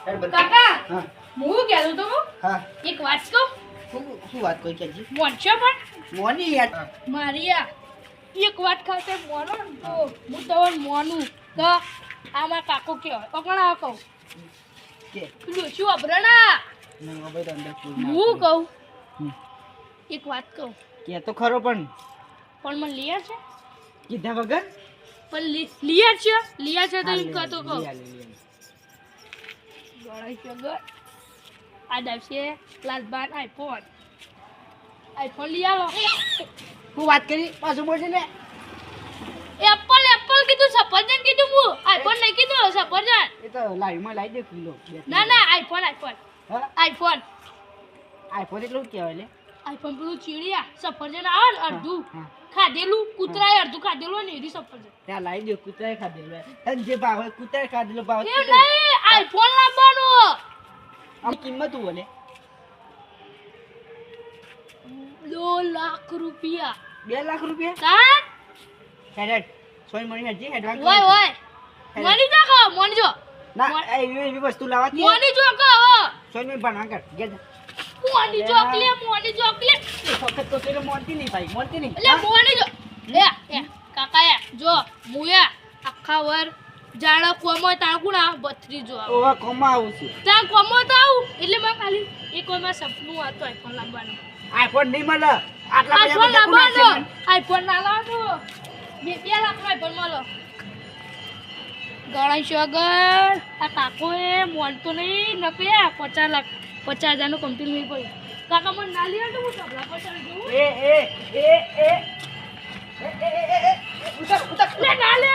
કાકા હા હું કહેતો તો હા એક વાત તો શું વાત કોઈ કેજી મોનશો પણ મોની યાર મારી આ એક વાત ખાતે મોનો ને તો હું તમને મોનું તો આમાં કાકો કહેવાય પકડા કહું કે પેલું શું અભરણા નહીં હવે તો અંદર ફૂલ હું કહું હમ. એક વાત કહું કે તો ખરો પણ મને લિયા છે કીધા વગર પણ લિયા છે તો એમ કહેતો કહું ગણાય છે ગર આ દાવશે લાલબાન આઈફોન લઈ આવો હું વાત કરી પાછું બોલશે ને એપલ કીધું સફરજન કીધું હું આઈફોન નહીં કીધું સફરજન એ તો લાઈવમાં લાવી દે કિલો ના આઈફોન હા આઈફોન એટલું કહેવાય લે આઈફોન પેલું ચીડિયા સફરજન આવે ને અડધું હા ખાધેલું કૂતરાએ અડધું ખાધેલું ને એરી સફરજન ત્યાં લાવી દે કૂતરાએ ખાધેલો તને જે ભાવે કૂતરાએ ખાધેલો ભાવે એ નહીં આઈફોન લાવવાનો આમ કિંમત હું બોલે 2 લાખ રૂપિયા 2 લાખ રૂપિયા તાન હેડ સોય મણી હજી એડવાન્સ ઓય મોની જો કહો મોની જો ના એવી વસ્તુ લાવવા મોની જો કહો સોય મણી ભણવા કર ગે મોની ચોકલેટ વખત તો તેરે મોનતી નહીં ભાઈ મોનતી નહીં એટલે મોની જો એ કાકા જો મુયા આખા વર જાણા કોમો તાકુણા બત્રી જો આવો ઓવા કોમાં આવું છું તા કોમો તો આવું એટલે મેં ખાલી એક વાર માં સપનું હતો આઈફોન લાવવાનું આઈફોન નહીં મળે આટલા આઈફોન બધા લાવવાનો આઈફોન ના લાવવાનો 2 લાખ આઈફોન મળો ગણાય શગર આ કાકો એ મોનતો નહીં નપ્યા 50,000 નું કંપની નહીં પડ્યું કાકા મને ના લીધું હું સબલા પચાસ જોઉં ઉતર લે ના લે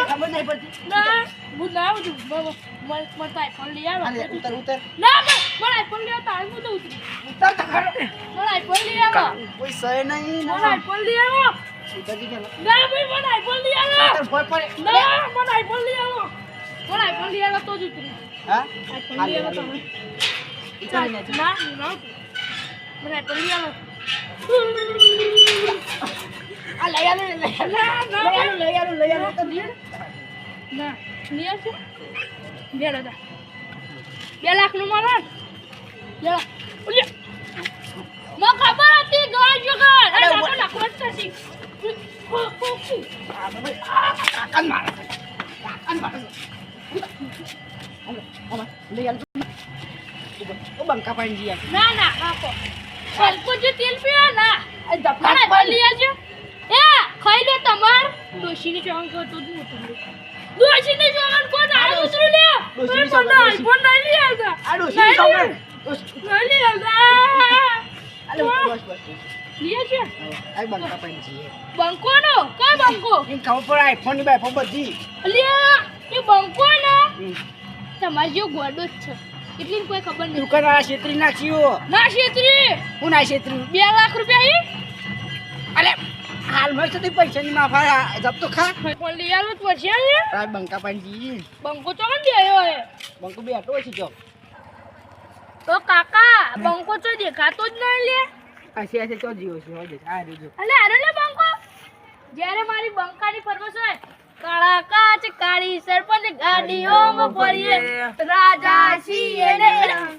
ખબર નહીં પડતી ના હું ના ઉતરું મને તો આઈફોન લઈ આવો ઉતર ના મને આઈફોન લઈ આવો હું તો ઉતરી ઉતર તો ખરો મને આઈફોન લઈ આવો કોઈ સહે નહીં મને આઈફોન લઈ આવો ઉતરતી કે ના ભાઈ મને આઈફોન લઈ આવો ભોય પડે ના મને આઈફોન લઈ આવો મને આઈફોન લઈ આવો તો જ ઉતરી હા આઈફોન લઈ આવો તમે ઉતર ને ના ના મને આઈફોન લઈ આવો આ લઈ આલો તો દે ના લઈ આવશે 2 લાખ નું મળે ને મને ખબર હતી ગઈ જગર અરે કાકો ના કોટ થતી કાકન માર લઈ આલો ઓ બંકા પાણી જી ના કાકો પલકો જો તેલ પીઓ ના દફા મને લઈ આવજો એ ખાઈ લો તમાર ડોશીની ચોંગ કરતો જ મોટું ડોશીની ચોંગ કો ના ઉતરું લે ડોશીની પણ ચોંગ, આઈફોન નહીં લઈ આવતા આ ડોશી સામે નહીં લઈ આવતા અલે બસ લઈ આવજો આ બંકા પાણી જી બંકો નો કઈ બંકો ઇન ખબર પડે આઈફોન ની બાઈફોન બધી અલ્યા એ બંકો ને તમાર જેવો ગોડો જ છે એટલી કોઈ ખબર નહીં દુકાન વાળા છેતરી નાખ્યો ના છેત્રી હું ના છેતરી 2 લાખ રૂપિયા ઈ અલે હાલમાં તો પૈસા ની માફા જબ તો ખા પણ લઈ આલો તો પછી આલે આ બંકા પાણી જી બંકો ચોકન દેયો હે બંકો બે આટો છે જો તો કાકા બંકો તો દેખાતો જ નહીં લે આસે તો જીવો છે હોજે આ રીજો અલે આરે લે બંકો જ્યારે મારી બંકાની ફરમાશ હોય કાળા કાચ કાળી સરપંચ ગાડીઓમાં ફરીએ રાજા છીએ ને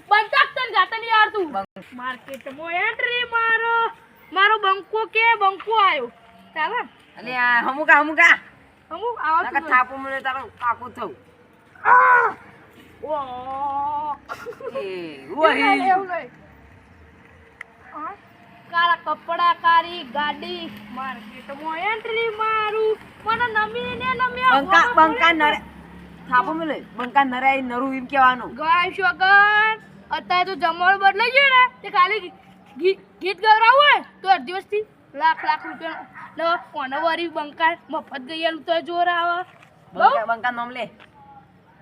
બંતક તન ગાતા નહીં આવડતું માર્કેટમાં એન્ટ્રી મારો બંકો કે બંકો આયો ચાલો અને આ હમુકા અમુક આવા નકા થાપો મળે તારો કાકો થઉં ઓ એ ઓહી કાળા કપડા કાળી ગાડી માર્કેટમાં એન્ટ્રી મારું મને બંકા નરે થાપો મળે બંકા નરે નરું એમ કહેવાનું ગાય શોગન અત્યારે તો જમવાનું બદલાઈ ગયું ને તે ખાલી ગીત ગવરાવું હોય તો અડધી વસ્તી લાખ રૂપિયા કોને વરી બંકા મફત ગયેલું તો જોર આવે બંકા નામ લે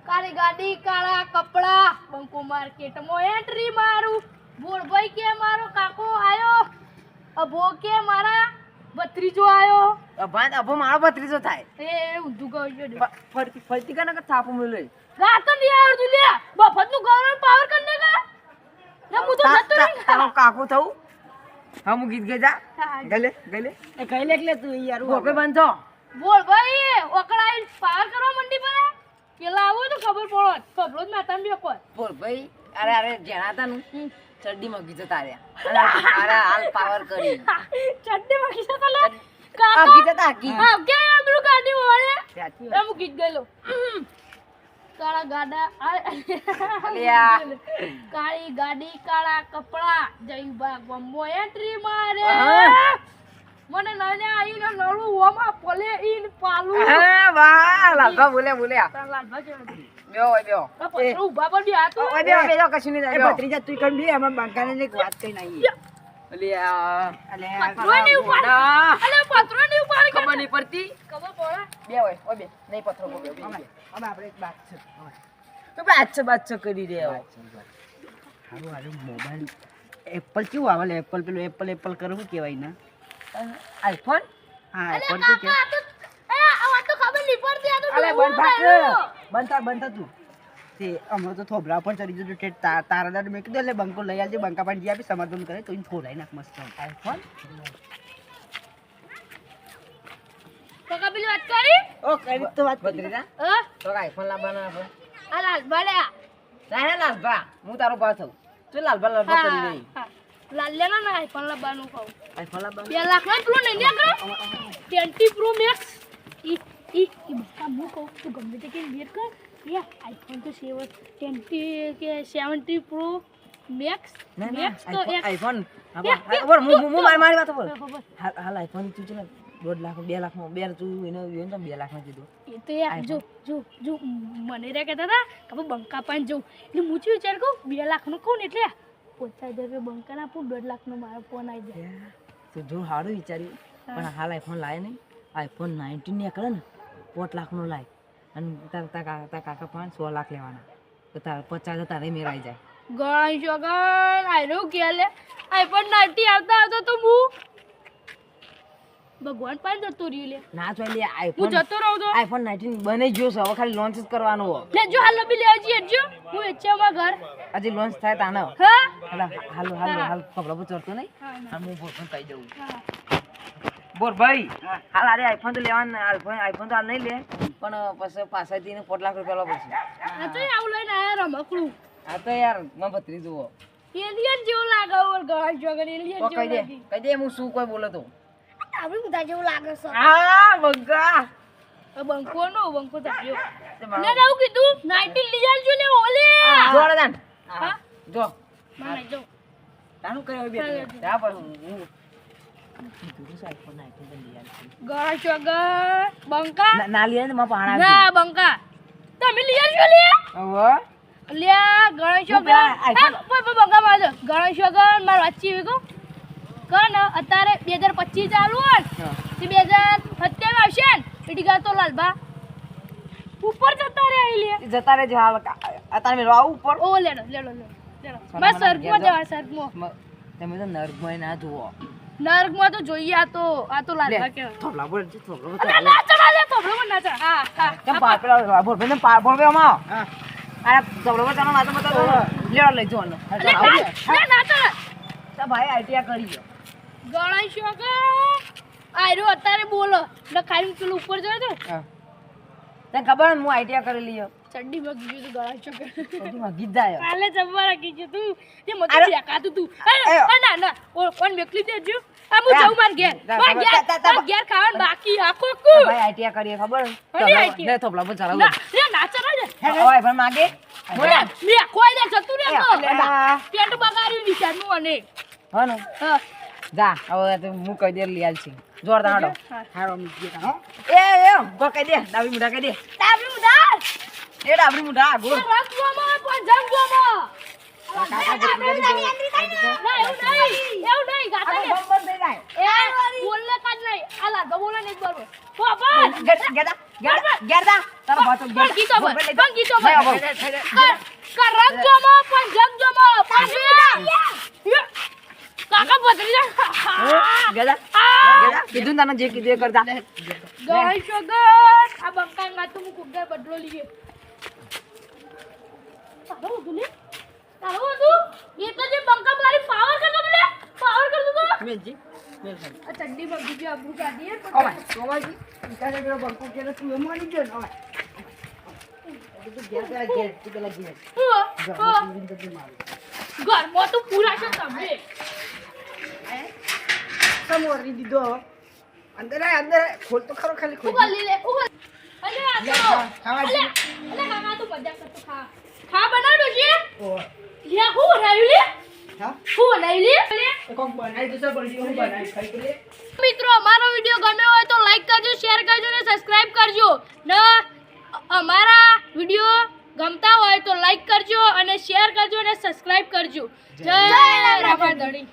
કાળી ગાડી કાળા કપડા બંકો માર્કેટમાં એન્ટ્રી મારું બોળભાઈ કે મારો કાકો આયો અભો કે મારા ભત્રીજો આયો અભો મારો ભત્રીજો થાય એ ઊંધું કહું છું ફરતી કને કે થાપો મળે રાતો નહીં આવડતું લે મફતનું ગવર્નમેન્ટ પાવર કરને કા ને હું તો જતો રહી તારો કાકો થઉં હા હું ગીત ગઈ જા હા. ગલે ગલે એ કઈ લે એટલે તું યાર ગોપે બંધ છો બોલ ભાઈ ઓકળાઈ પાર કરવા મંડી પર પેલા આવો તો ખબર પડો ખબરો જ માતા બે કોઈ બોલ ભાઈ અરે જેણા હતા નું ચડ્ડી મગી જતા રહ્યા અરે હાલ પાવર કરી ચડ્ડી મખી જતો લે આગી કાકા જતા આગી હા કે આપણું ગાડી ઓળે સાચી એમ ગીત ગયેલો કાળા ગાડા અલ્યા. કાળી ગાડી કાળા કપડા જઈ ગમો એન્ટ્રી મારે હા. મને નાને આઈને નળું ઓમાં પલે ઈન પાલું હા વાહ લાગા બોલે તારા લાલભા કેવા બેઓ બેઓ આ પથરો ઊભા પર બી હાથ ઓય બેઓ બેઓ કશું નહીં એ થાય ભત્રીજા તું કમ બી અમાર બંકાને એક વાત કઈ નહીં અલ્યા પથરો નહીં ઉપાડ અલે પથરો નહીં ઉપાડ ખબર નહીં પડતી ખબર પડે બે હોય ઓય બે નહીં પથરો ગો બે હવે આપણે એક વાત છે તો બાદશાહ કરી દે હવે હારું મોબાઈલ એપલ કેવું આવે લે એપલ પેલું એપલ કરવું કેવાય ને આઈફોન હા અલે એપલ શું કે કાકા આ તો આ વાત તો ખબર નહીં પડતી આ તો અલે ડોહું બંધ માર્યું. થાક બંધ તું તે હમણાં તો થોભરા પર ચડી જતું કે તારા દાદ મેં કીધું એટલે બંકો લઈ આવજે બંકા પાણી જે આપી સમાધાન કરે તો એને થોડાઈ નાખ મસ્ત આઈફોન કાકા પેલી વાત કરી ઓ કરી તો વાત ભત્રીજા હા તો આઈફોન લાવવાના આપણે આ લાલભા લે ના લાલભા હું તારો પા થઉં તું લાલભા કરી દઈ લાલ્યાના ના આઈફોન લાવવાનું કહું આઈફોન લાવવા 2 લાખ ના પેલું નહીં નીકળે 20 પ્રો મેક્સ ઈ બકા હું કહું તું ગમે તે કે વેર કર યા આઈફોન તો 20 કે 70 પ્રો મેક્સ ના મેક્સ તો એક આઈફોન એક- બોલ હું મારી વાત બોલ ખબર. હાલ આઈફોન તું છે ને 1.5 લાખ 2 લાખમાં બે તું એને 2 લાખ માં કીધું એ તો યાર જો મને રે કહેતા હતા કે આપણે બંકા પાન જવું એટલે હું શું વિચાર કહું 2 લાખનું કહું ને એટલે 50,000 રૂપિયા બંકા આપું 1.5 લાખનો મારો ફોન આવી જાય તો જો સારું વિચાર્યું પણ હાલ આઈફોન લાય નહીં આઈફોન 19 ને કરે ને 5 લાખનો લાય અને તાર કાકા 6 લાખ લેવાના તો તાર 50 તારે મેરાઈ જાય ગણ શગન આયરો કે લે આઈફોન 90 આવતા તો હું ભગવાન પાસે જતો રહ્યો લે ના તો લે હું આઈફોન જતો રહું તો આઈફોન 19 બને ગયો છે હવે ખાલી લોન્ચ જ કરવાનો હો લે જો હાલ લબી લેવા જઈએ જો હું એચ્છામાં ઘર હજી લોન્ચ થાય તાને હા હાલ કપડા પર ચડતો નહીં હા, ના. હાલ હું બોલ પણ કહી દઉં હા બોલ ભાઈ હાલ અરે આઈફોન તો લેવાના આઈફોન તો હાલ નહીં લે પણ પછી પાછળથી ને 5 લાખ રૂપિયા લો પડશે આ તો આવું લઈને આયા રમકડું આ તો યાર મને ભત્રી જુઓ એલિયન જેવું લાગે ઓર ગણ શગન એલિયન તો કહી દે જેવું કહી દે હું શું કોઈ બોલો તો આપણે બધા જેવું લાગે છે આ બગા આ બંકો નો બંકો તાર્યો તે ને મારો આવું કીધું 90 લઈ આવજો લે ઓલે જોડે જાન હા જો મને જો તાનું કર્યો બે જા પર હું કીધું છે આઈફોન પણ લઈ આવી ગણ શગન બંકા ના લે ને માં પાણા ના બંકા તમે લઈ આવજો લે હવે લ્યા ગણેશ હું પેલા iPhone- બંગા મારજો ગણેશ વગર માર વાંચી વેગો કન અત્યારે 2025 ચાલુ હોય હા. તે 2027 આવશે ને એટી ગાતો લાલબા ઉપર જતા રે આઈ લે જતા રહેજો હાલ અત્યારે મેં આવું ઉપર ઓ લેડો સોના બસ મને સર્ગમાં ઘેર જવા સર્ગમાં તમે તો નર્કમાં ના જુઓ નર્કમાં તો જોઈએ આ તો લાલબા કેવા થોભલા બોલ થોભલા અરે ના ચડા લે થોભલો માં ના ચડા હા કેમ પેલા બોલ ભાઈ બોલ ભાઈ અમા હા અરે થોભલા બોલ ચાલો માતો મતો લેવા લઈ જવાનો અરે ના ચડા તો ભાઈ આઈટીઆ કરી ગયો ગણેશ વગર આયરો અત્યારે બોલો ને ખાલી પેલું ઉપર જાય તો હા તને ખબર ને હું આઈટીઆ કરી લીયો ચડ્ડી માં ગીજું તું ગણેશ વગર સૌથી ગીત જાય કાલે જમવા રાખી છે તું તે મત અરે. દેખાતું તું એ. ના કોણ મેકલી દેજો આ હું જાઉં માર ઘેર માર ઘેર તા. માર ઘેર ખાવાનું બાકી આખો કુ ભાઈ આઈટીઆ કરીએ ખબર અરે ITI. લે થોભલા બોલ ચાલો ના રે ના ચરા દે ઓય પણ માગે બોલે મે કોઈ દે જતું રે તો અલ્યા. પેટ બગાડી વિચારનું અને હા ને હા જા હવે તો હું કહી દે લઈ આલ છે જોરદાર હાડો હા હારો મીજી હો એ ગો કહી દે ડાબી મુઢા કહી દે તાબલી ઉધાર એ ડાબી મુઢા ગો રસવામાં પણ જંગવામાં કાકા જેટલું કરી દે ના એવું નહીં ગાતા ને બંધ થઈ જાય એ બોલને કાજ નહીં આ લાગો બોલે નહીં બરોબર બાબા ગેરદા તારો બાતો પણ ગીતો બોલ પણ ગીતો બોલ ગેરદા કરંજોમાં પણ જંગજોમાં પણ કાકા બદલી જા ગેરદા કીધું તને જે કીધું એ કરતા ગઈ શગર આ બંકા ના તો હું કુદર બદલો લીએ તારો હતું ને તારો હતું એ તો જે બંકા મારી પાવર કે તમને પાવર કરતો તો મેલજી મેલ ખાલી આ ચડ્ડી માં બીજી આબરૂ કાઢીએ ઓય સોમાજી ઇકાને પેલો બંકો કેલો તું એમ માની ગયો ને ઓય તું ઘેર પેલા ઘેર તું પેલા ઘેર ઘરમાં ટીવી બધું મારું ઘરમાં તો પૂરા છે તમે સમોરી દીધો અંદર આય ખોલ તો ખરો ખાલી ખોલ ઉગલ લે ઉગલ અલે આ તો ખાવા અલે અલે કાકા તું મજાક કરતો ખા બનાવડો છે ઓય લે હું બનાવ્યું લે હા હું બનાવ્યું લે કોક બનાવી દો સર બળી હું બનાવી ખાઈ લે મિત્રો અમારો વિડિયો ગમ્યો હોય તો લાઈક કરજો શેર કરજો અને સબસ્ક્રાઇબ કરજો ને અમારા વિડિયો ગમતા હોય તો લાઈક કરજો અને શેર કરજો અને સબસ્ક્રાઇબ કરજો જય રામાધણી